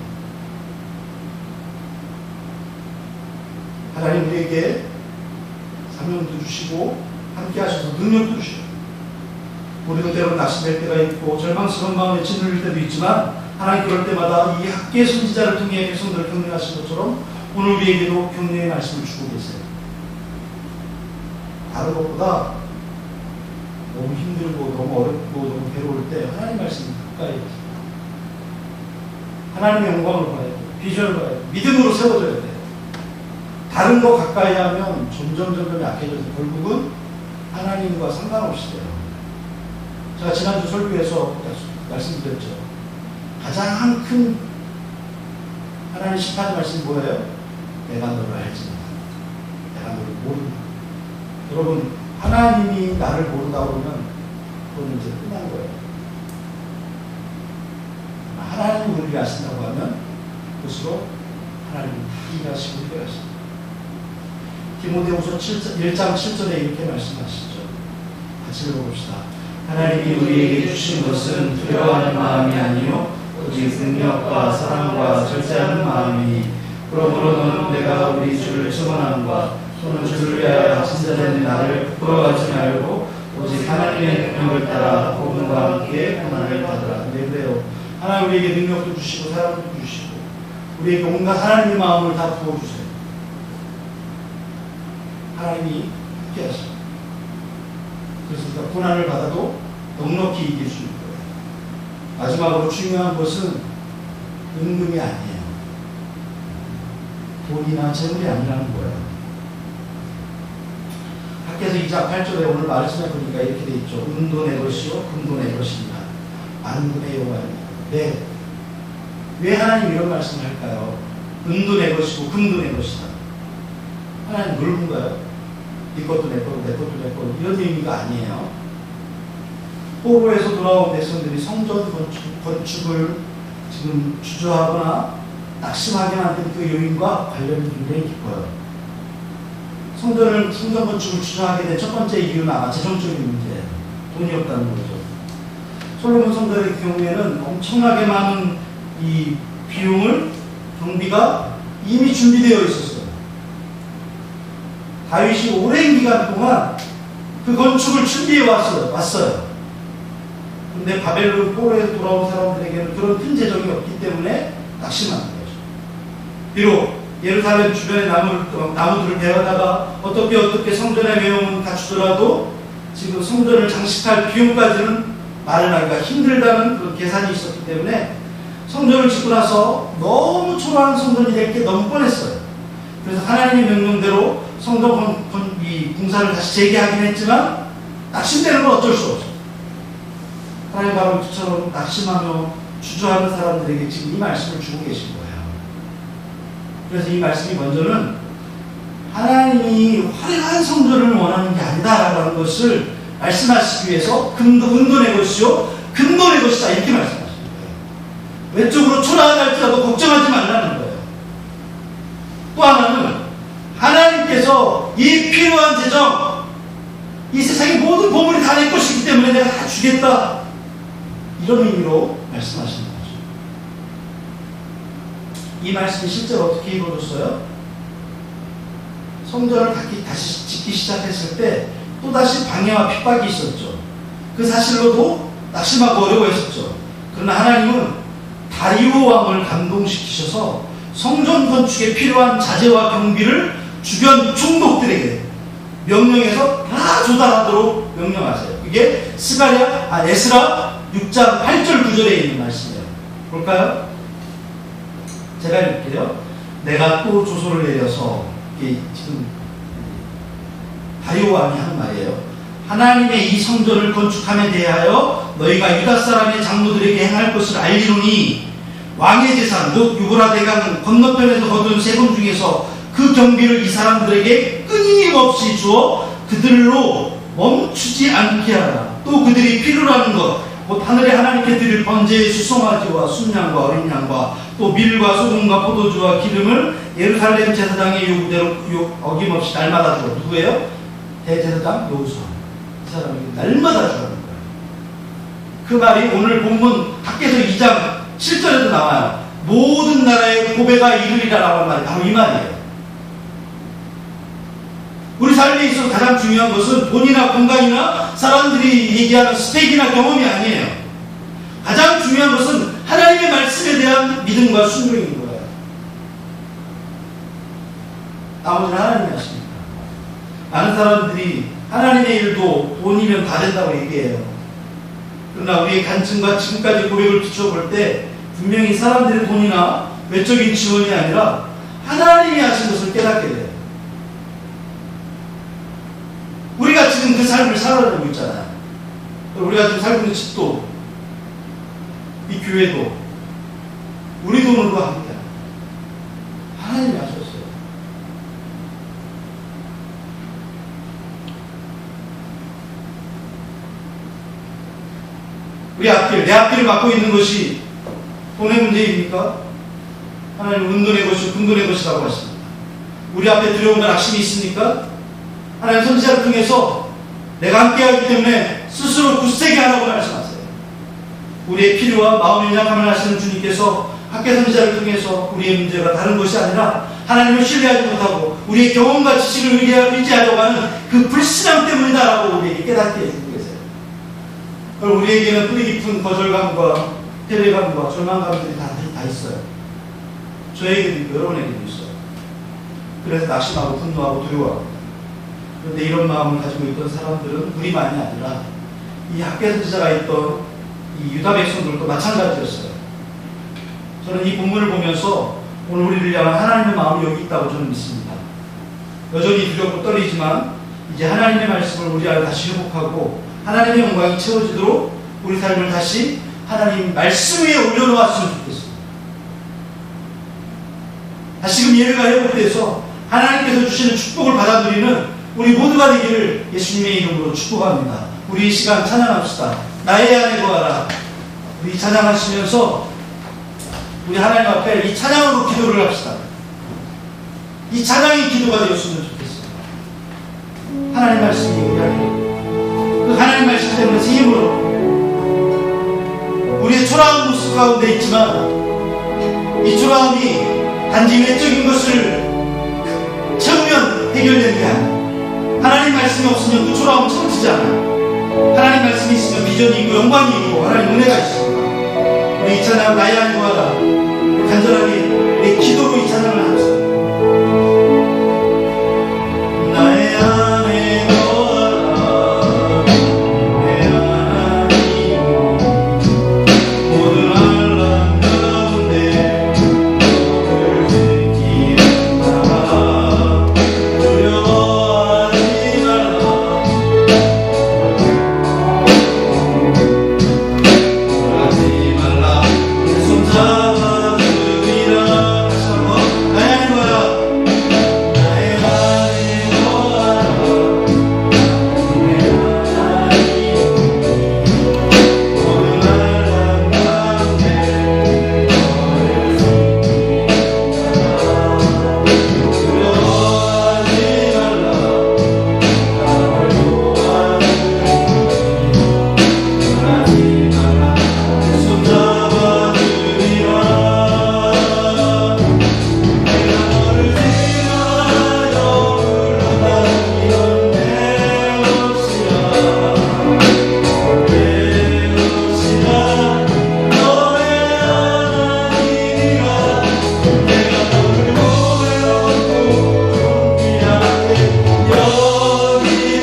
하나님 우리에게 사명도 주시고 함께 하셔서 능력도 주시고 우리도 때로는 낙심될 때가 있고 절망스러운 마음에 짓눌릴 때도 있지만 하나님 그럴 때마다 이 학계 선지자를 통해 백성들을 격려하신 것처럼 오늘 우리에게도 격려의 말씀을 주고 계세요. 다른 것보다 너무 힘들고 너무 어렵고 너무 괴로울 때 하나님 말씀이 가까이 있어요. 하나님의 영광을 봐야 돼요. 비전을 봐야 돼요. 믿음으로 세워져야 돼요. 다른 거 가까이 하면 점점 약해져서 결국은 하나님과 상관없이 돼요. 제가 지난주 설교에서 말씀드렸죠. 가장 큰 하나님 심판의 말씀이 뭐예요? 내가 너를 알지 못한다. 내가 너를 모른다. 여러분, 하나님이 나를 모른다 그러면 그건 이제 끝난 거예요. 하나님이 우리를 아신다고 하면 그것으로 하나님이 다 일하시고 일하십니다. 디모데후서 1장 7절에 이렇게 말씀하시죠. 같이 읽어봅시다. 하나님이 우리에게 주신 것은 두려워하는 마음이 아니요 오직 능력과 사랑과 절제하는 마음이니 그러므로 너는 내가 우리 주를 증언함과 또는 주를 위하여 진짜된 나를 부끄러워하지 말고 오직 하나님의 능력을 따라 복음과 함께 고난을 받으라. 그래요. 하나님 우리에게 능력도 주시고 사랑도 주시고 우리에게 온갖 하나님의 마음을 다 부어주세요. 하나님이 함께 하십니다. 그래서 우리가 고난을 받아도 넉넉히 이길 수 있는 거예요. 마지막으로 중요한 것은 은금이 아니에요. 돈이나 재물이 아니라는 거예요. 학계에서 2장 8절에 오늘 말씀해 보니까 이렇게 돼 있죠. 은도 내 것이요 금도 내 것입니다. 만군의 여호와입니다. 네. 왜 하나님 이런 말씀을 할까요? 은도 내 것이고 금도 내 것이다. 하나님 넓은가요? 네 것도 내 거고 내 것도 내 거고 이런 의미가 아니에요. 포로에서 돌아온 백성들이 성전 건축을 지금 주저하거나 낙심하게 만든 그 요인과 관련이 굉장히 깊어요. 성전 건축을 주저하게 된 첫 번째 이유는 아마 재정적인 문제예요. 돈이 없다는 거죠. 솔로몬 성전의 경우에는 엄청나게 많은 이 비용을 경비가 이미 준비되어 있었어요. 다윗이 오랜 기간 동안 그 건축을 준비해 왔어요. 근데 바벨론 포로에서 돌아온 사람들에게는 그런 큰 재정이 없기 때문에 낙심하는 거죠. 비록 예루살렘 주변의 나무들을 베어다가 어떻게 성전의 외형은 갖추더라도 지금 성전을 장식할 비용까지는 말을 하기가 힘들다는 그런 계산이 있었기 때문에 성전을 짓고 나서 너무 초라한 성전이 될 게 너무 뻔했어요. 그래서 하나님의 명령대로 성전 공사를 다시 재개하긴 했지만 낙심되는 건 어쩔 수 없어요. 하나님 바로 그처럼 낙심하며 주저하는 사람들에게 지금 이 말씀을 주고 계신 거예요. 그래서 이 말씀이 먼저는 하나님이 화려한 성전을 원하는 게 아니다라는 것을 말씀하시기 위해서 은도 내 것이요 금도 내 것이다 이렇게 말씀하시는 거예요. 외적으로 초라하다 할지라도 걱정하지 말라는 거예요. 또 하나는 하나님께서 이 필요한 재정, 이 세상의 모든 보물이 다 내 것이기 때문에 내가 다 주겠다 이런 의미로 말씀하시는 거죠. 이 말씀이 실제로 어떻게 이루어졌어요? 성전을 다시 짓기 시작했을 때 또다시 방해와 핍박이 있었죠. 그 사실로도 낙심하고 어려워했었죠. 그러나 하나님은 다리오 왕을 감동시키셔서 성전 건축에 필요한 자재와 경비를 주변 총독들에게 명령해서 다 조달하도록 명령하세요. 그게 에스라 6장 8절 9절에 있는 말씀이에요. 볼까요? 제가 읽을게요. 내가 또 조소를 내려서 이게 지금 다리오 왕이 하는 말이에요. 하나님의 이 성전을 건축함에 대하여 너희가 유다 사람의 장로들에게 행할 것을 알리노니 왕의 재산 곧 유브라 대강 건너편에서 거둔 세금 중에서 그 경비를 이 사람들에게 끊임없이 주어 그들로 멈추지 않게 하라. 또 그들이 필요로 하는 것 곧 하늘에 하나님께 드릴 번제의 수송아지와 순양과 어린 양과 또 밀과 소금과 포도주와 기름을 예루살렘 제사장의 요구대로 어김없이 날마다 주어. 누구예요? 대제사장 요소. 이 사람에게 날마다 주라는 거예요. 그 말이 오늘 본문 학계서 2장 7절에도 나와요. 모든 나라의 고배가 이르리라라고 한 말이 바로 이 말이에요. 우리 삶에 있어서 가장 중요한 것은 돈이나 건강이나 사람들이 얘기하는 스펙이나 경험이 아니에요. 가장 중요한 것은 하나님의 말씀에 대한 믿음과 순종인 거예요. 나머지는 하나님이 하십니다. 많은 사람들이 하나님의 일도 돈이면 다 된다고 얘기해요. 그러나 우리의 간증과 지금까지 고백을 비춰볼 때 분명히 사람들의 돈이나 외적인 지원이 아니라 하나님이 하신 것을 깨닫게 돼요. 우리가 지금 그 삶을 살아내고 있잖아요. 우리가 지금 살고 있는 집도, 이 교회도 우리 돈으로 합니다. 하나님이 하셨어요. 우리 앞길, 내 앞길을 막고 있는 것이 돈의 문제입니까? 하나님은 은돈의 것이고 금돈의 것이라고 하십니다. 우리 앞에 들여오는 악심이 있습니까? 하나님 선지자를 통해서 내가 함께하기 때문에 스스로 굳세게 하라고 말씀하세요. 우리의 필요와 마음의 약함을 하시는 주님께서 학계 선지자를 통해서 우리의 문제가 다른 것이 아니라 하나님을 신뢰하지 못하고 우리의 경험과 지식을 의지하려고 하는 그 불신앙 때문이다라고 우리에게 깨닫게 해주고 계세요. 그럼 우리에게는 뿌리 깊은 거절감과 패배감과 절망감들이 다 있어요. 저에게도 있고 여러분에게도 있어요. 그래서 낙심하고 분노하고 두려워합니다. 그런데 이런 마음을 가지고 있던 사람들은 우리만이 아니라 이 학계 선지자가 있던 이 유다 백성들도 마찬가지였어요. 저는 이 본문을 보면서 오늘 우리를 향한 하나님의 마음이 여기 있다고 저는 믿습니다. 여전히 두렵고 떨리지만 이제 하나님의 말씀을 우리 안에 다시 회복하고 하나님의 영광이 채워지도록 우리 삶을 다시 하나님 말씀 위에 올려놓았으면 좋겠습니다. 다시금 예배가 회복돼서 하나님께서 주시는 축복을 받아들이는 우리 모두가 되기를 예수님의 이름으로 축복합니다. 우리 이 시간 찬양합시다. 나의 안에 거하라. 우리 찬양하시면서 우리 하나님 앞에 이 찬양으로 기도를 합시다. 이 찬양이 기도가 되었으면 좋겠습니다. 하나님 말씀이 우리 안에 그 하나님 말씀 때문에 힘으로 우리의 초라한 모습 가운데 있지만 이 초라함이 단지 외적인 것을 채우면 해결되는 게 아니야. 하나님 말씀이 없으면 그 초라함은 채워지지 않아요. 하나님 말씀이 있으면 비전이 있고 영광이 있고 하나님 은혜가 있습니다. 우리 이 찬양 나의 안에 거하라 간절하게 내 기도로 이 찬양을 합시다. 나의 안에 거하라 내 하나님 모든 환난 가운데 너를 지키라 두려워하지 말라 하지 말라 내 손 잡아주리라 다시 한번 나의 안에 거하라 나의 안에 거하라 내 하나님 모든 환난 가운데 너를 지키라 두려워하지 말라 나를 도와주리라 하지 말라 내 손 잡아주리라 내가 너를 지나여 흘러다니던 내 것이라 내 것이라 너의 하나님이라 내가 너를 보배롭고 존귀하게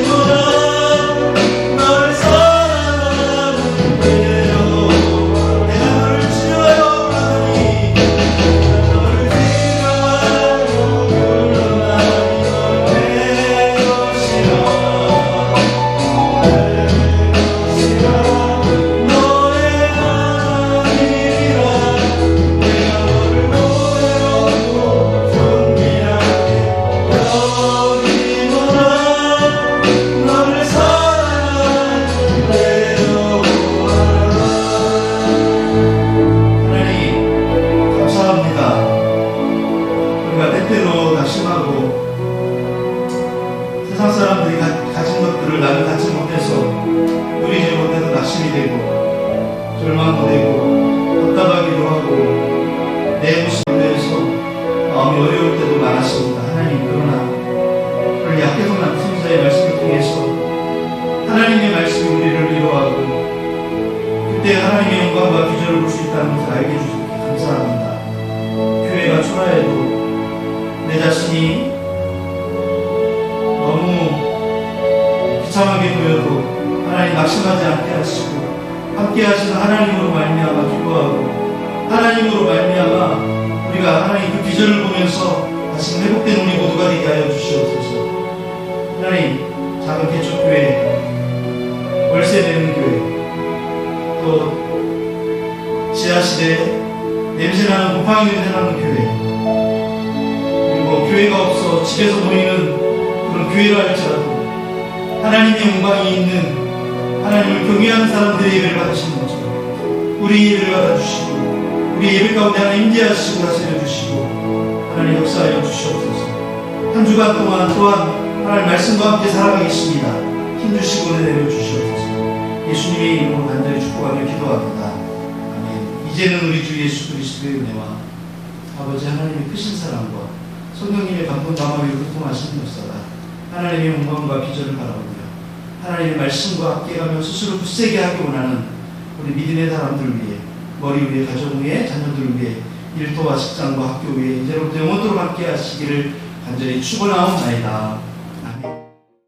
여기노라 너를 사랑하는 그대로 내가 너를 지나여 가니 너를 지나여 흘러다니던 내 것이라 너의 하나님이라 내가 너를 보배롭고 존귀하게 여기노라 너를 사랑하는 그대로 하나님 감사합니다. 우리가 때때로 낙심하고 세상 사람들이 가진 것들을 나는 갖지 못해서 누리지 못해서 낙심이 되고 절망도 되고 답답하기도 하고 내 모습에 대해서 마음이 어려울 때도 많았습니다. 하나님 그러나 우리 약해서난 선지자의 말씀을 통해서 하나님의 말씀이 우리를 위로하고 그때 하나님의 영광과 비전을 볼 수 있다는 것을 알게 해주셔서 감사합니다. 교회가 초라해도 내 자신이 너무 비참하게 보여도 하나님 낙심하지 않게 하시고 함께 하시는 하나님으로 말미암아 기뻐하고 하나님으로 말미암아 우리가 하나님 그 비전을 보면서 다시 회복된 우리 모두가 되게 하여 주시옵소서. 하나님, 작은 개척교회, 월세 내는 교회, 또 지하실에 냄새나는 곰팡이 냄새나는 교회, 그리고 교회가 없어 집에서 모이는 그런 교회라 할지라도 하나님의 영광이 있는 하나님을 경외하는 사람들의 예배를 받으시는 것처럼 우리 예배를 받아주시고 우리 예배 가운데 하나님 임재하시고 다스려 주시고 하나님 역사하여 주시옵소서. 한 주간 동안 또한 하나님 말씀과 함께 살아가겠습니다. 힘주시고 은혜 내려 주시옵소서. 예수님의 이름으로 간절히 축복하며 기도합니다. 아멘. 이제는 우리 주 예수 그리스도의 은혜와 아버지 하나님의 크신 사랑과 성령님의 감동 감화를 교통하시는 역사가 하나님의 영광과 비전을 바라보며 하나님의 말씀과 함께 가며 스스로 굳세게 하기 원하는 우리 믿음의 사람들 위해, 머리 위에, 가정 위에, 자녀들 위해, 일터와 직장과 학교 위에 이제로부터 영원토록 함께 하시기를 간절히 축원하옵나이다.